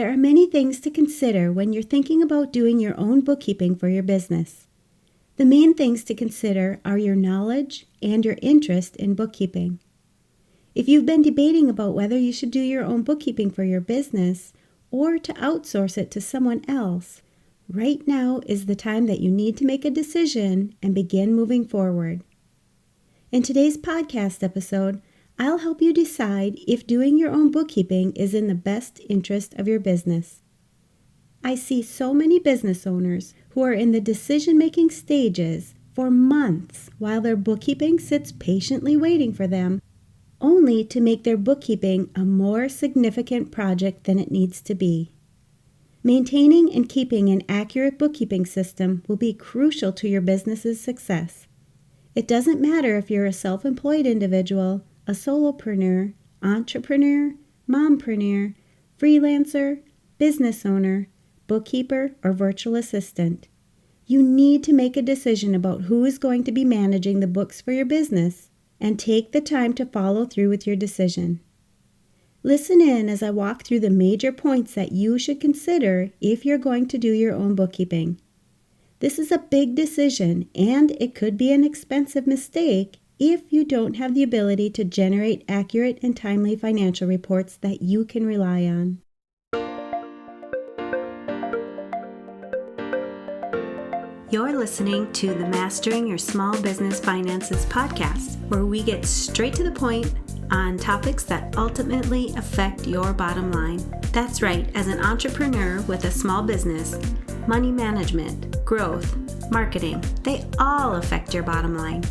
There are many things to consider when you're thinking about doing your own bookkeeping for your business. The main things to consider are your knowledge and your interest in bookkeeping. If you've been debating about whether you should do your own bookkeeping for your business or to outsource it to someone else, right now is the time that you need to make a decision and begin moving forward. In today's podcast episode, I'll help you decide if doing your own bookkeeping is in the best interest of your business. I see so many business owners who are in the decision-making stages for months while their bookkeeping sits patiently waiting for them, only to make their bookkeeping a more significant project than it needs to be. Maintaining and keeping an accurate bookkeeping system will be crucial to your business's success. It doesn't matter if you're a self-employed individual, a solopreneur, entrepreneur, mompreneur, freelancer, business owner, bookkeeper, or virtual assistant. You need to make a decision about who is going to be managing the books for your business and take the time to follow through with your decision. Listen in as I walk through the major points that you should consider if you're going to do your own bookkeeping. This is a big decision, and it could be an expensive mistake if you don't have the ability to generate accurate and timely financial reports that you can rely on. You're listening to the Mastering Your Small Business Finances podcast, where we get straight to the point on topics that ultimately affect your bottom line. That's right, as an entrepreneur with a small business, money management, growth, marketing, they all affect your bottom line.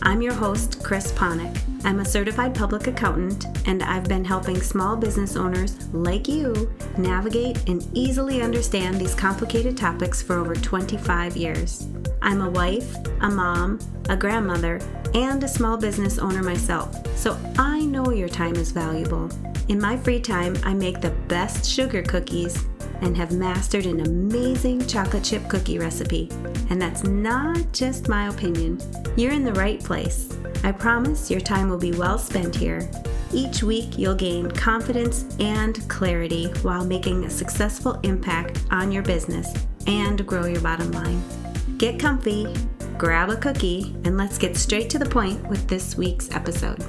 I'm your host, Chris Ponick. I'm a certified public accountant, and I've been helping small business owners like you navigate and easily understand these complicated topics for over 25 years. I'm a wife, a mom, a grandmother, and a small business owner myself, so I know your time is valuable. In my free time, I make the best sugar cookies and have mastered an amazing chocolate chip cookie recipe. And that's not just my opinion. You're in the right place. I promise your time will be well spent here. Each week, you'll gain confidence and clarity while making a successful impact on your business and grow your bottom line. Get comfy, grab a cookie, and let's get straight to the point with this week's episode.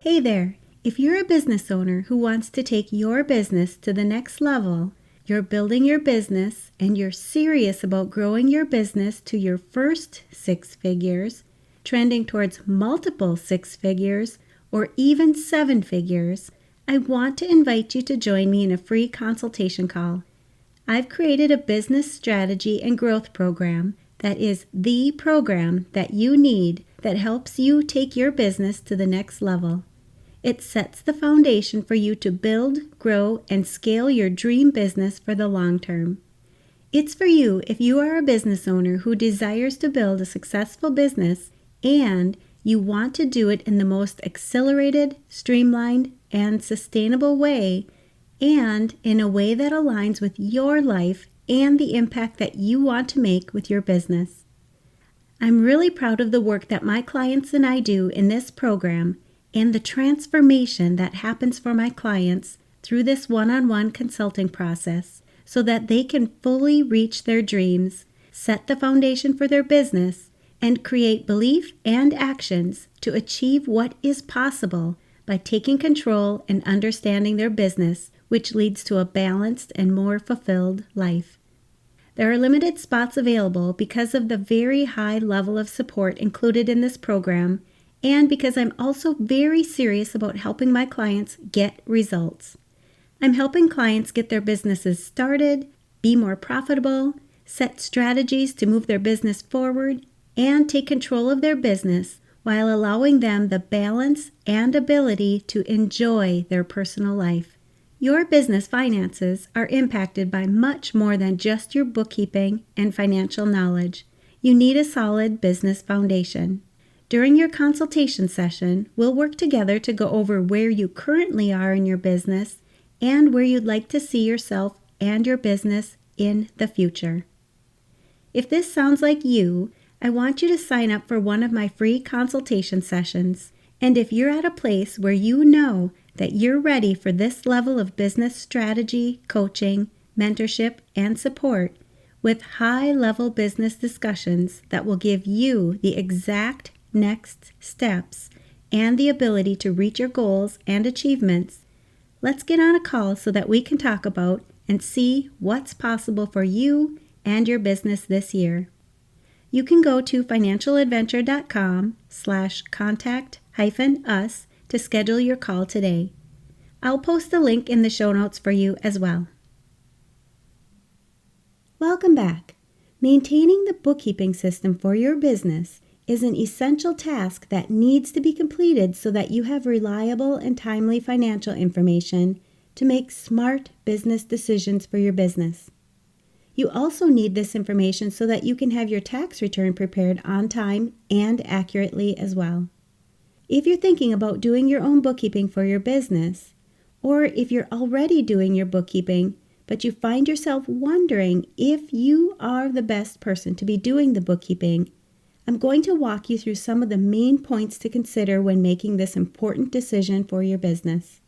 Hey there! If you're a business owner who wants to take your business to the next level, you're building your business and you're serious about growing your business to your first 6 figures, trending towards multiple 6 figures, or even 7 figures, I want to invite you to join me in a free consultation call. I've created a business strategy and growth program that is the program that you need that helps you take your business to the next level. It sets the foundation for you to build, grow, and scale your dream business for the long term. It's for you if you are a business owner who desires to build a successful business and you want to do it in the most accelerated, streamlined, and sustainable way, and in a way that aligns with your life and the impact that you want to make with your business. I'm really proud of the work that my clients and I do in this program and the transformation that happens for my clients through this one-on-one consulting process so that they can fully reach their dreams, set the foundation for their business, and create belief and actions to achieve what is possible by taking control and understanding their business, which leads to a balanced and more fulfilled life. There are limited spots available because of the very high level of support included in this program, and because I'm also very serious about helping my clients get results. I'm helping clients get their businesses started, be more profitable, set strategies to move their business forward, and take control of their business while allowing them the balance and ability to enjoy their personal life. Your business finances are impacted by much more than just your bookkeeping and financial knowledge. You need a solid business foundation. During your consultation session, we'll work together to go over where you currently are in your business and where you'd like to see yourself and your business in the future. If this sounds like you, I want you to sign up for one of my free consultation sessions. And if you're at a place where you know that you're ready for this level of business strategy, coaching, mentorship, and support with high-level business discussions that will give you the exact next steps and the ability to reach your goals and achievements, let's get on a call so that we can talk about and see what's possible for you and your business this year. You can go to financialadventure.com/contact-us to schedule your call today. I'll post a link in the show notes for you as well. Welcome back. Maintaining the bookkeeping system for your business is an essential task that needs to be completed so that you have reliable and timely financial information to make smart business decisions for your business. You also need this information so that you can have your tax return prepared on time and accurately as well. If you're thinking about doing your own bookkeeping for your business, or if you're already doing your bookkeeping, but you find yourself wondering if you are the best person to be doing the bookkeeping, I'm going to walk you through some of the main points to consider when making this important decision for your business.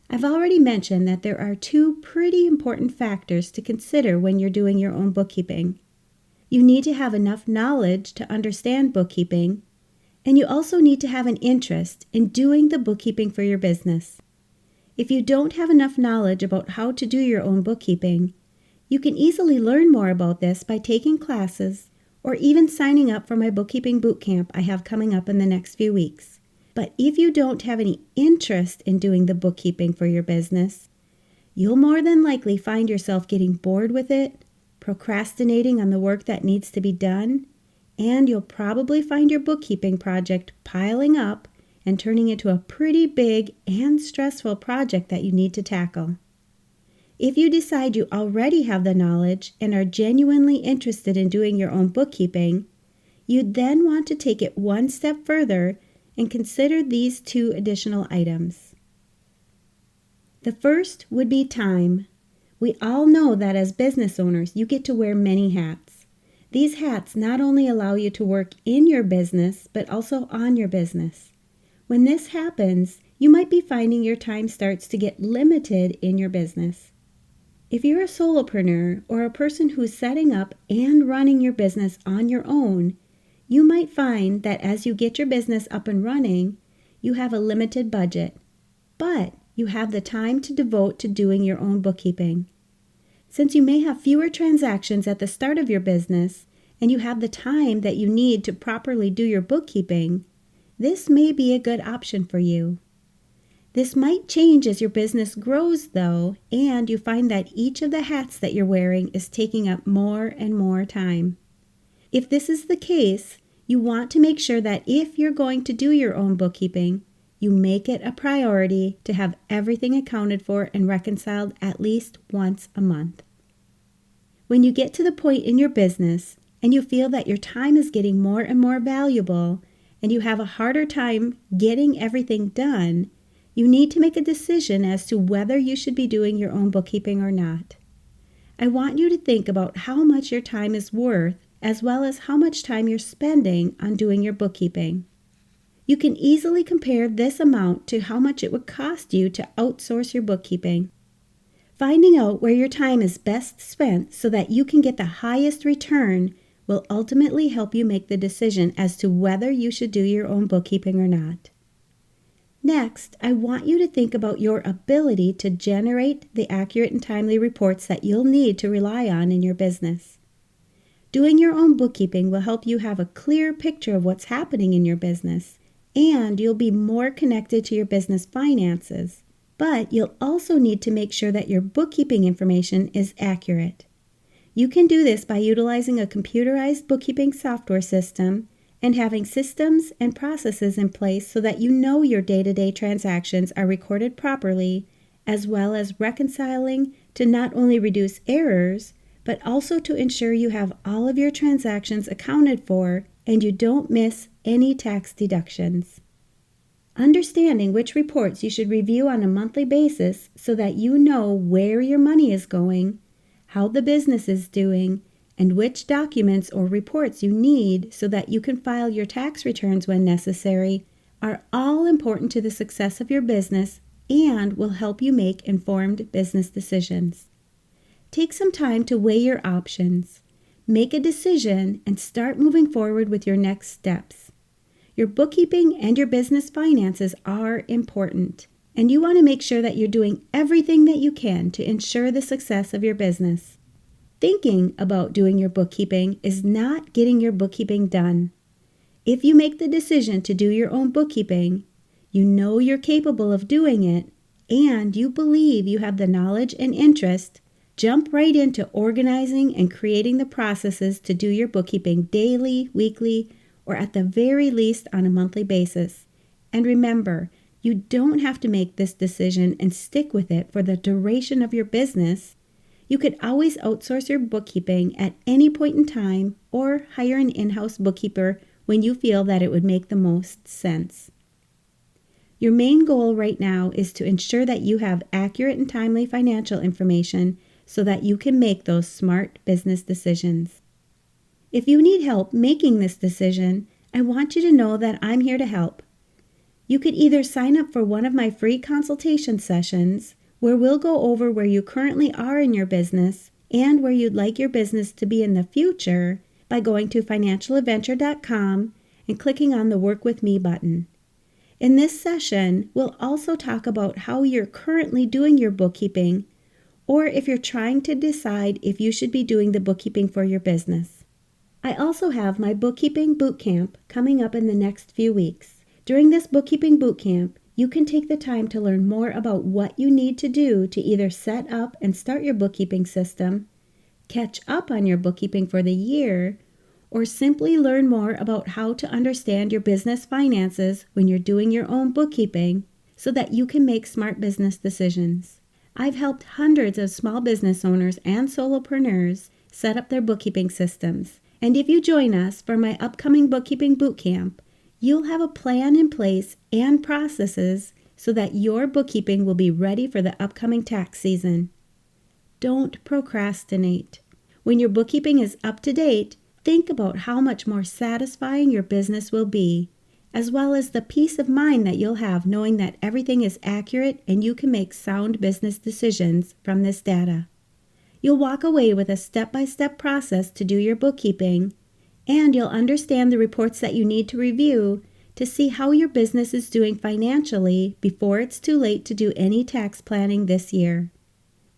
I've already mentioned that there are two pretty important factors to consider when you're doing your own bookkeeping. You need to have enough knowledge to understand bookkeeping, and you also need to have an interest in doing the bookkeeping for your business. If you don't have enough knowledge about how to do your own bookkeeping, you can easily learn more about this by taking classes or even signing up for my bookkeeping bootcamp I have coming up in the next few weeks. But if you don't have any interest in doing the bookkeeping for your business, you'll more than likely find yourself getting bored with it, procrastinating on the work that needs to be done, and you'll probably find your bookkeeping project piling up and turning into a pretty big and stressful project that you need to tackle. If you decide you already have the knowledge and are genuinely interested in doing your own bookkeeping, you'd then want to take it one step further and consider these two additional items. The first would be time. We all know that as business owners, you get to wear many hats. These hats not only allow you to work in your business, but also on your business. When this happens, you might be finding your time starts to get limited in your business. If you're a solopreneur or a person who's setting up and running your business on your own, you might find that as you get your business up and running, you have a limited budget, but you have the time to devote to doing your own bookkeeping. Since you may have fewer transactions at the start of your business and you have the time that you need to properly do your bookkeeping, this may be a good option for you. This might change as your business grows, though, and you find that each of the hats that you're wearing is taking up more and more time. If this is the case, you want to make sure that if you're going to do your own bookkeeping, you make it a priority to have everything accounted for and reconciled at least once a month. When you get to the point in your business and you feel that your time is getting more and more valuable, and you have a harder time getting everything done, you need to make a decision as to whether you should be doing your own bookkeeping or not. I want you to think about how much your time is worth, as well as how much time you're spending on doing your bookkeeping. You can easily compare this amount to how much it would cost you to outsource your bookkeeping. Finding out where your time is best spent so that you can get the highest return will ultimately help you make the decision as to whether you should do your own bookkeeping or not. Next, I want you to think about your ability to generate the accurate and timely reports that you'll need to rely on in your business. Doing your own bookkeeping will help you have a clear picture of what's happening in your business, and you'll be more connected to your business finances. But you'll also need to make sure that your bookkeeping information is accurate. You can do this by utilizing a computerized bookkeeping software system and having systems and processes in place so that you know your day-to-day transactions are recorded properly, as well as reconciling to not only reduce errors, but also to ensure you have all of your transactions accounted for and you don't miss any tax deductions. Understanding which reports you should review on a monthly basis so that you know where your money is going, how the business is doing, and which documents or reports you need so that you can file your tax returns when necessary are all important to the success of your business and will help you make informed business decisions. Take some time to weigh your options, make a decision, and start moving forward with your next steps. Your bookkeeping and your business finances are important, and you want to make sure that you're doing everything that you can to ensure the success of your business. Thinking about doing your bookkeeping is not getting your bookkeeping done. If you make the decision to do your own bookkeeping, you know you're capable of doing it, and you believe you have the knowledge and interest, jump right into organizing and creating the processes to do your bookkeeping daily, weekly, or at the very least on a monthly basis. And remember, you don't have to make this decision and stick with it for the duration of your business. You could always outsource your bookkeeping at any point in time or hire an in-house bookkeeper when you feel that it would make the most sense. Your main goal right now is to ensure that you have accurate and timely financial information so that you can make those smart business decisions. If you need help making this decision, I want you to know that I'm here to help. You could either sign up for one of my free consultation sessions where we'll go over where you currently are in your business and where you'd like your business to be in the future by going to financialadventure.com and clicking on the Work With Me button. In this session, we'll also talk about how you're currently doing your bookkeeping, or if you're trying to decide if you should be doing the bookkeeping for your business. I also have my bookkeeping bootcamp coming up in the next few weeks. During this bookkeeping bootcamp, you can take the time to learn more about what you need to do to either set up and start your bookkeeping system, catch up on your bookkeeping for the year, or simply learn more about how to understand your business finances when you're doing your own bookkeeping so that you can make smart business decisions. I've helped hundreds of small business owners and solopreneurs set up their bookkeeping systems. And if you join us for my upcoming bookkeeping bootcamp, you'll have a plan in place and processes so that your bookkeeping will be ready for the upcoming tax season. Don't procrastinate. When your bookkeeping is up to date, think about how much more satisfying your business will be, as well as the peace of mind that you'll have knowing that everything is accurate and you can make sound business decisions from this data. You'll walk away with a step-by-step process to do your bookkeeping, and you'll understand the reports that you need to review to see how your business is doing financially before it's too late to do any tax planning this year.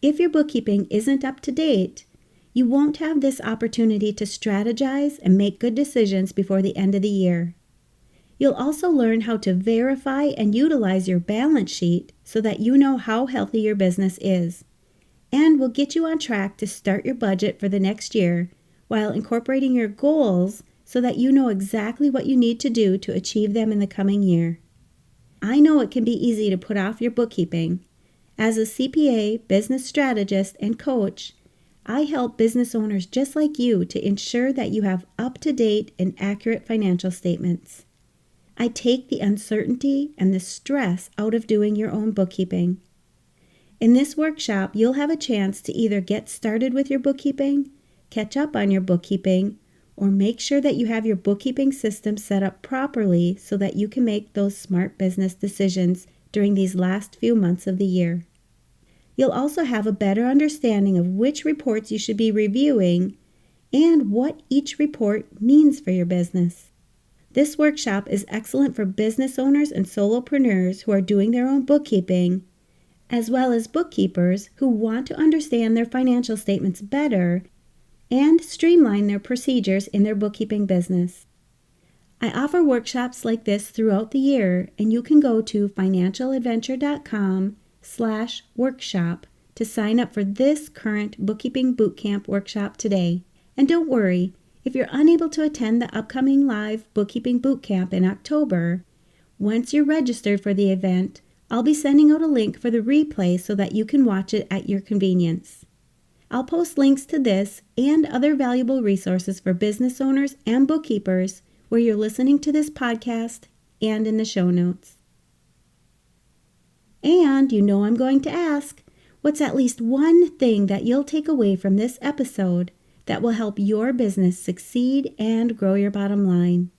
If your bookkeeping isn't up to date, you won't have this opportunity to strategize and make good decisions before the end of the year. You'll also learn how to verify and utilize your balance sheet so that you know how healthy your business is, and will get you on track to start your budget for the next year while incorporating your goals so that you know exactly what you need to do to achieve them in the coming year. I know it can be easy to put off your bookkeeping. As a CPA, business strategist, and coach, I help business owners just like you to ensure that you have up-to-date and accurate financial statements. I take the uncertainty and the stress out of doing your own bookkeeping. In this workshop, you'll have a chance to either get started with your bookkeeping, catch up on your bookkeeping, or make sure that you have your bookkeeping system set up properly so that you can make those smart business decisions during these last few months of the year. You'll also have a better understanding of which reports you should be reviewing and what each report means for your business. This workshop is excellent for business owners and solopreneurs who are doing their own bookkeeping, as well as bookkeepers who want to understand their financial statements better and streamline their procedures in their bookkeeping business. I offer workshops like this throughout the year, and you can go to financialadventure.com/workshop to sign up for this current bookkeeping bootcamp workshop today. And don't worry, if you're unable to attend the upcoming live bookkeeping bootcamp in October, once you're registered for the event, I'll be sending out a link for the replay so that you can watch it at your convenience. I'll post links to this and other valuable resources for business owners and bookkeepers where you're listening to this podcast and in the show notes. And you know I'm going to ask, what's at least one thing that you'll take away from this episode that will help your business succeed and grow your bottom line.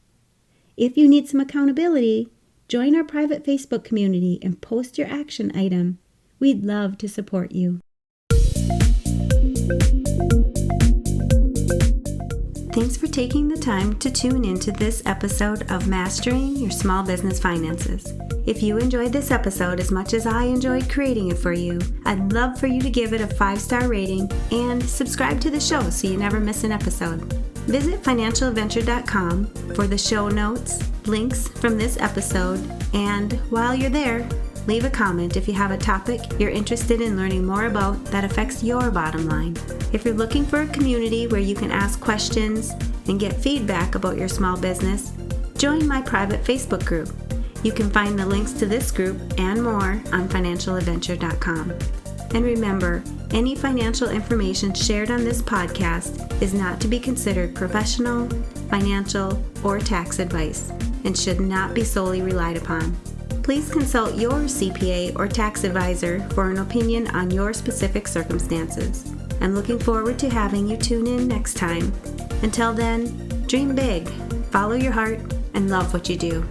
If you need some accountability, join our private Facebook community and post your action item. We'd love to support you. Thanks for taking the time to tune into this episode of Mastering Your Small Business Finances. If you enjoyed this episode as much as I enjoyed creating it for you, I'd love for you to give it a 5-star rating and subscribe to the show so you never miss an episode. Visit financialadventure.com for the show notes, links from this episode, and while you're there, leave a comment if you have a topic you're interested in learning more about that affects your bottom line. If you're looking for a community where you can ask questions and get feedback about your small business, join my private Facebook group. You can find the links to this group and more on financialadventure.com. And remember, any financial information shared on this podcast is not to be considered professional, financial, or tax advice and should not be solely relied upon. Please consult your CPA or tax advisor for an opinion on your specific circumstances. I'm looking forward to having you tune in next time. Until then, dream big, follow your heart, and love what you do.